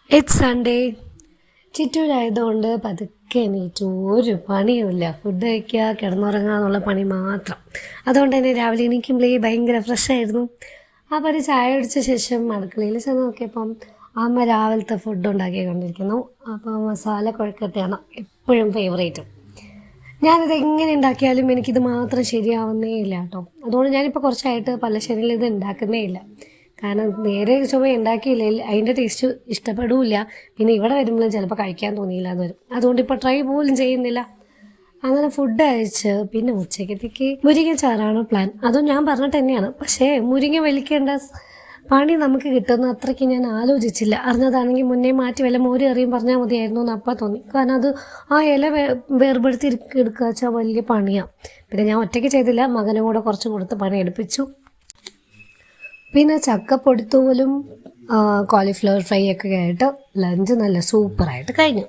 It's Sunday. ചിറ്റൂരായതുകൊണ്ട് പതുക്കെ എണീറ്റു. ഒരു പണിയുമില്ല, ഫുഡ് കഴിക്കുക, കിടന്നുറങ്ങുക എന്നുള്ള പണി മാത്രം. അതുകൊണ്ട് തന്നെ രാവിലെ എണീക്കുമ്പോഴേ ഭയങ്കര ഫ്രഷായിരുന്നു. അപ്പോൾ ഒരു ചായ കുടിച്ച ശേഷം അടുക്കളയിൽ ചെന്ന് നോക്കിയപ്പം അമ്മ രാവിലത്തെ ഫുഡ് ഉണ്ടാക്കിക്കൊണ്ടിരിക്കുന്നു. അപ്പോൾ മസാല കുഴക്കട്ടയാണ് എപ്പോഴും ഫേവറേറ്റും. ഞാനിത് എങ്ങനെ ഉണ്ടാക്കിയാലും എനിക്കിത് മാത്രം ശരിയാവുന്നേ ഇല്ല കേട്ടോ. അതുകൊണ്ട് ഞാനിപ്പോൾ കുറച്ചായിട്ട് പലശരിയിൽ ഇത് ഉണ്ടാക്കുന്നേ ഇല്ല. കാരണം നേരെ ചുമ ഉണ്ടാക്കിയില്ലെങ്കിൽ അതിൻ്റെ ടേസ്റ്റ് ഇഷ്ടപ്പെടില്ല. പിന്നെ ഇവിടെ വരുമ്പോഴും ചിലപ്പോൾ കഴിക്കാൻ തോന്നിയില്ല എന്ന് വരും. അതുകൊണ്ട് ഇപ്പോൾ ട്രൈ പോലും ചെയ്യുന്നില്ല. അങ്ങനെ ഫുഡ് കഴിച്ച് പിന്നെ ഉച്ചക്കത്തേക്ക് മുരിങ്ങ ചാറാണ് പ്ലാൻ. അതും ഞാൻ പറഞ്ഞിട്ട് തന്നെയാണ്. പക്ഷേ മുരിങ്ങ വലിക്കേണ്ട പണി നമുക്ക് കിട്ടുന്ന അത്രയ്ക്ക് ഞാൻ ആലോചിച്ചില്ല. അറിഞ്ഞതാണെങ്കിൽ മുന്നേ മാറ്റി വല്ല മോര് കറിയും പറഞ്ഞാൽ മതിയായിരുന്നു എന്ന് അപ്പം തോന്നി. കാരണം അത് ആ ഇല വേർപെടുത്തി എടുക്കുക വെച്ചാൽ വലിയ പണിയാണ്. പിന്നെ ഞാൻ ഒറ്റയ്ക്ക് ചെയ്തില്ല, മകനും കൂടെ കുറച്ച് കൊടുത്ത് പണി എടുപ്പിച്ചു. പിന്നെ ചക്കപ്പൊടിത്തൂലും കോളിഫ്ലവർ ഫ്രൈ ഒക്കെ ആയിട്ട് ലഞ്ച് നല്ല സൂപ്പറായിട്ട് കഴിഞ്ഞു.